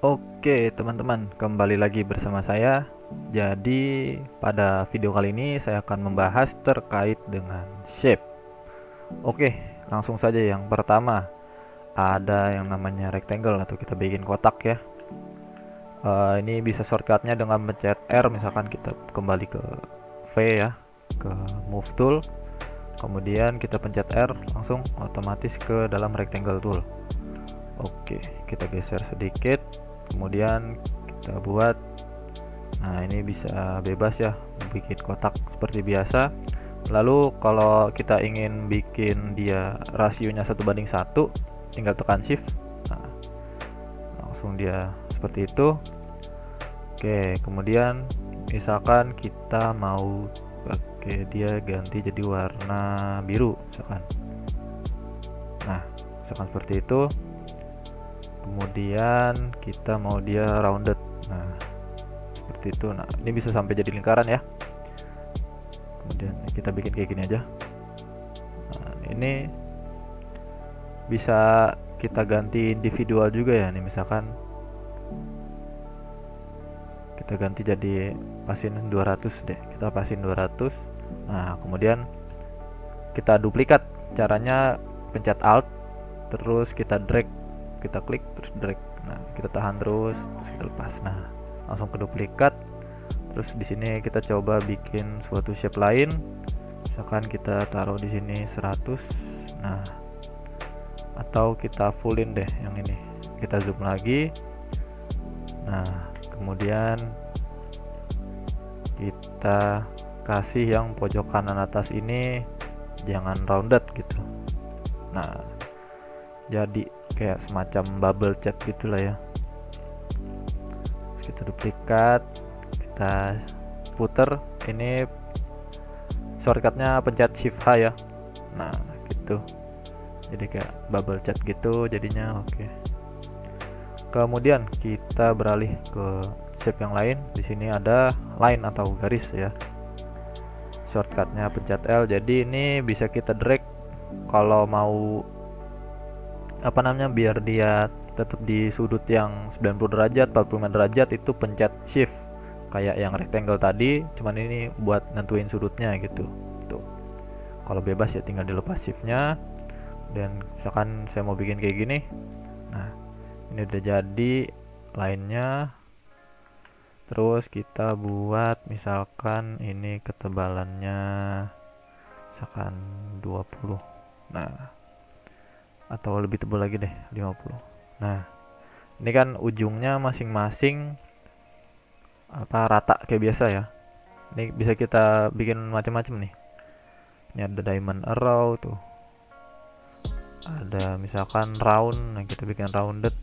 Oke teman-teman, kembali lagi bersama saya. Jadi pada video kali ini saya akan membahas terkait dengan shape. Oke, langsung saja. Yang pertama ada yang namanya rectangle atau kita bikin kotak ya. Ini bisa shortcutnya dengan pencet R. Misalkan kita kembali ke V ya, ke move tool, kemudian kita pencet R, langsung otomatis ke dalam rectangle tool. Oke, kita geser sedikit, kemudian kita buat. Nah, ini bisa bebas ya, bikin kotak seperti biasa. Lalu kalau kita ingin bikin dia rasionya 1:1, tinggal tekan shift. Nah, langsung dia seperti itu. Oke, kemudian misalkan kita mau pakai dia ganti jadi warna biru misalkan. Nah, misalkan seperti itu. Kemudian kita mau dia rounded. Nah, seperti itu. Nah, ini bisa sampai jadi lingkaran ya. Kemudian kita bikin kayak gini aja. Nah, ini bisa kita ganti individual juga ya. Nih misalkan kita ganti jadi pasin 200 deh. Kita pasin 200. Nah, kemudian kita duplikat. Caranya pencet Alt, terus kita drag, kita klik, terus drag. Nah, kita tahan terus kita lepas. Nah, langsung ke duplikat. Terus di sini kita coba bikin suatu shape lain. Misalkan kita taruh di sini 100. Nah, atau kita fullin deh yang ini. Kita zoom lagi. Nah, kemudian kita kasih yang pojok kanan atas ini jangan rounded gitu. Nah, jadi kayak semacam bubble chat gitulah ya. Terus kita duplikat, kita puter. Ini shortcutnya pencet shift H ya. Nah, gitu. Jadi kayak bubble chat gitu jadinya. Oke. Kemudian kita beralih ke shape yang lain. Di sini ada line atau garis ya. Shortcutnya pencet L. Jadi ini bisa kita drag kalau mau apa namanya, biar dia tetap di sudut yang 90 derajat, 45 derajat, itu pencet shift kayak yang rectangle tadi, cuman ini buat nentuin sudutnya gitu. Tuh. Kalau bebas ya tinggal dilepas shiftnya. Dan misalkan saya mau bikin kayak gini. Nah, ini udah jadi lainnya. Terus kita buat misalkan ini ketebalannya misalkan 20. Nah, atau lebih tebal lagi deh, 50. Nah, ini kan ujungnya masing-masing apa rata kayak biasa ya. Ini bisa kita bikin macam-macam nih. Ini ada diamond arrow tuh. Ada misalkan round, nah kita bikin rounded.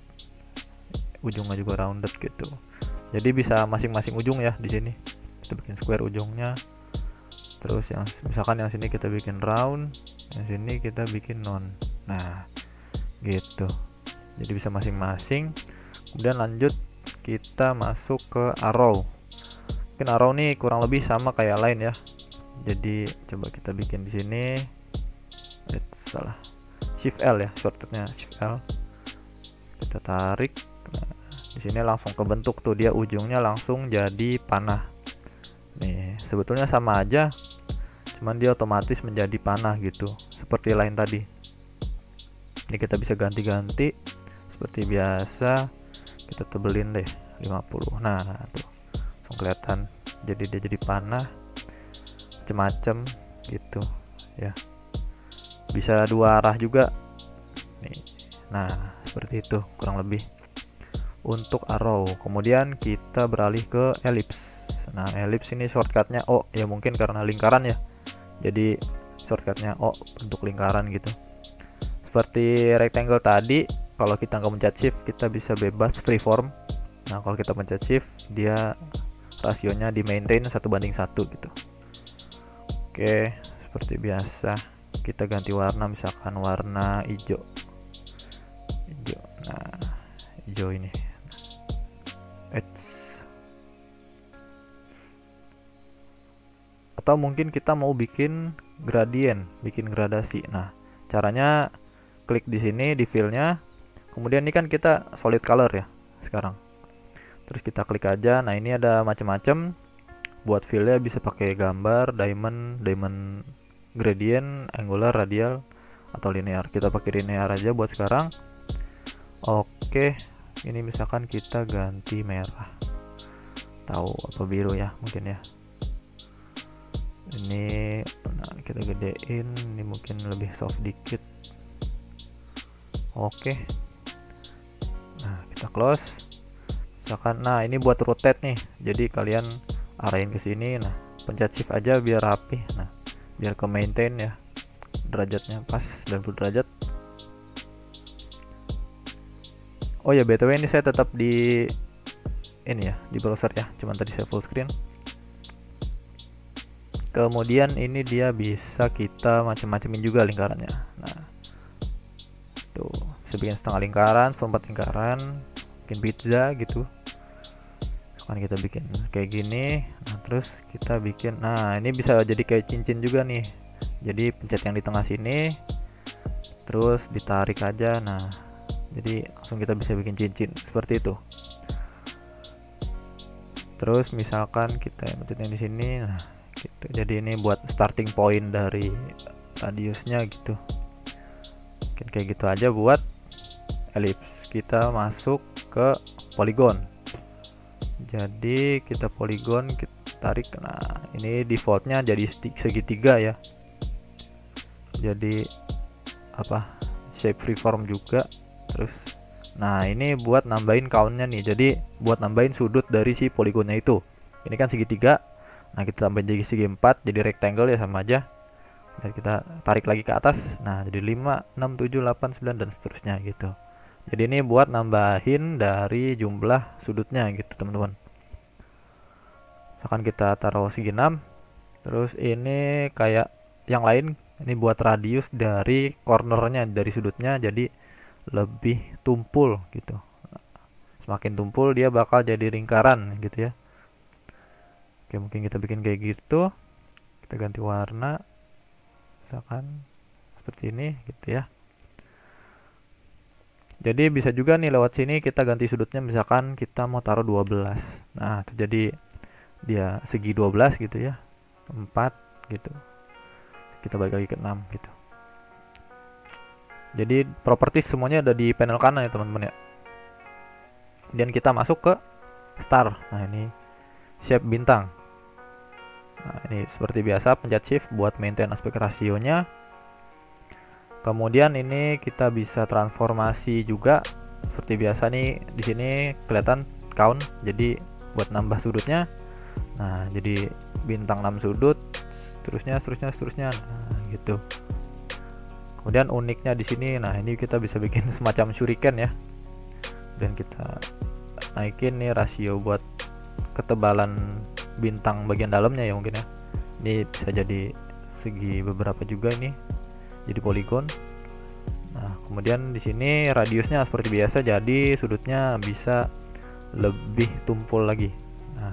Ujungnya juga rounded gitu. Jadi bisa masing-masing ujung ya di sini. Kita bikin square ujungnya. Terus yang misalkan yang sini kita bikin round, yang sini kita bikin non. Nah, gitu. Jadi bisa masing-masing. Kemudian lanjut kita masuk ke arrow. Mungkin arrow nih kurang lebih sama kayak lain ya. Jadi coba kita bikin di sini. Salah. Shift L ya, shortcutnya Shift L. Kita tarik. Nah, di sini langsung kebentuk tuh, dia ujungnya langsung jadi panah. Nih, sebetulnya sama aja. Cuman dia otomatis menjadi panah gitu, seperti lain tadi. Ini kita bisa ganti-ganti seperti biasa. Kita tebelin deh 50. Nah, tuh langsung kelihatan. Jadi dia jadi panah macem-macem gitu ya. Bisa dua arah juga nih. Nah, seperti itu kurang lebih untuk arrow. Kemudian kita beralih ke ellipse. Nah, ellipse ini shortcutnya O ya, mungkin karena lingkaran ya. Jadi shortcutnya O untuk lingkaran gitu. Seperti rectangle tadi, kalau kita nggak pencet shift kita bisa bebas freeform. Nah, kalau kita pencet shift dia rasionya di maintain 1:1 gitu. Oke, seperti biasa kita ganti warna, misalkan warna hijau. Nah, hijau ini. Atau mungkin kita mau bikin gradient, bikin gradasi. Nah, caranya klik di sini di fillnya. Kemudian ini kan kita solid color ya sekarang. Terus kita klik aja. Nah, ini ada macam-macam. Buat fillnya bisa pakai gambar, diamond gradient, angular, radial, atau linear. Kita pakai linear aja buat sekarang. Oke, ini misalkan kita ganti merah, tahu apa biru ya mungkin ya. Ini kita gedein, ini mungkin lebih soft dikit. Oke, nah kita close. Misalkan, nah ini buat rotate nih, jadi kalian arahin ke sini. Nah, pencet shift aja biar rapi. Nah, biar ke maintain ya, derajatnya pas 90 derajat. Oh ya, btw ini saya tetap di ini ya, di browser ya, cuman tadi saya full screen. Kemudian ini dia bisa kita macam-macamin juga lingkarannya. Nah, tuh bisa bikin setengah lingkaran, seperempat lingkaran, bikin pizza gitu. Kan kita bikin kayak gini. Nah, terus kita bikin, nah ini bisa jadi kayak cincin juga nih. Jadi pencet yang di tengah sini, terus ditarik aja. Nah, jadi langsung kita bisa bikin cincin seperti itu. Terus misalkan kita pencet yang di sini, nah gitu. Jadi ini buat starting point dari radiusnya gitu. Mungkin kayak gitu aja buat ellipse. Kita masuk ke polygon. Jadi kita polygon, kita tarik. Nah, ini defaultnya jadi segitiga ya. Jadi apa? Shape freeform juga. Terus, nah ini buat nambahin countnya nih. Jadi buat nambahin sudut dari si poligonnya itu. Ini kan segitiga. Nah, kita tambahin jadi segi 4, jadi rectangle ya, sama aja. Dan kita tarik lagi ke atas. Nah, jadi 5, 6, 7, 8, 9 dan seterusnya gitu. Jadi ini buat nambahin dari jumlah sudutnya gitu, teman-teman. Misalkan kita taruh segi 6. Terus ini kayak yang lain, ini buat radius dari cornernya, dari sudutnya, jadi lebih tumpul gitu. Semakin tumpul dia bakal jadi lingkaran gitu ya. Oke, mungkin kita bikin kayak gitu. Kita ganti warna, misalkan seperti ini gitu ya. Jadi bisa juga nih lewat sini kita ganti sudutnya, misalkan kita mau taruh 12. Nah, itu jadi dia segi 12 gitu ya, 4 gitu. Kita balik lagi ke 6 gitu. Jadi properties semuanya ada di panel kanan ya, teman-teman ya. Dan kita masuk ke star. Nah, ini shape bintang. Nah, ini seperti biasa pencet shift buat maintain aspek rasionya. Kemudian ini kita bisa transformasi juga seperti biasa nih. Di sini kelihatan count, jadi buat nambah sudutnya. Nah, jadi bintang 6 sudut, seterusnya. Nah, gitu. Kemudian uniknya di sini, nah ini kita bisa bikin semacam shuriken ya. Dan kita naikin nih rasio buat ketebalan bintang bagian dalamnya ya mungkin ya. Ini bisa jadi segi beberapa juga ini. Jadi poligon. Nah, kemudian di sini radiusnya seperti biasa, jadi sudutnya bisa lebih tumpul lagi. Nah,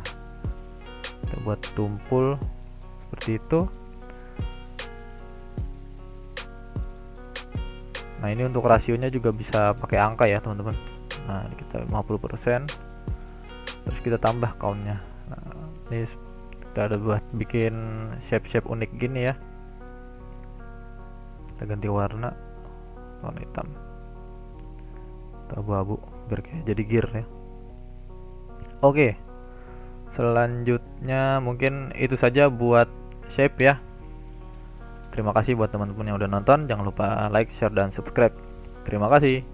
kita buat tumpul seperti itu. Nah, ini untuk rasionya juga bisa pakai angka ya, teman-teman. Nah, kita 50%. Terus kita tambah countnya. Nah, ini kita ada buat bikin shape-shape unik gini ya. Kita ganti warna hitam atau abu-abu biar kayak jadi gear ya. Oke, selanjutnya mungkin itu saja buat shape ya. Terima kasih buat teman-teman yang udah nonton. Jangan lupa like, share, dan subscribe. Terima kasih.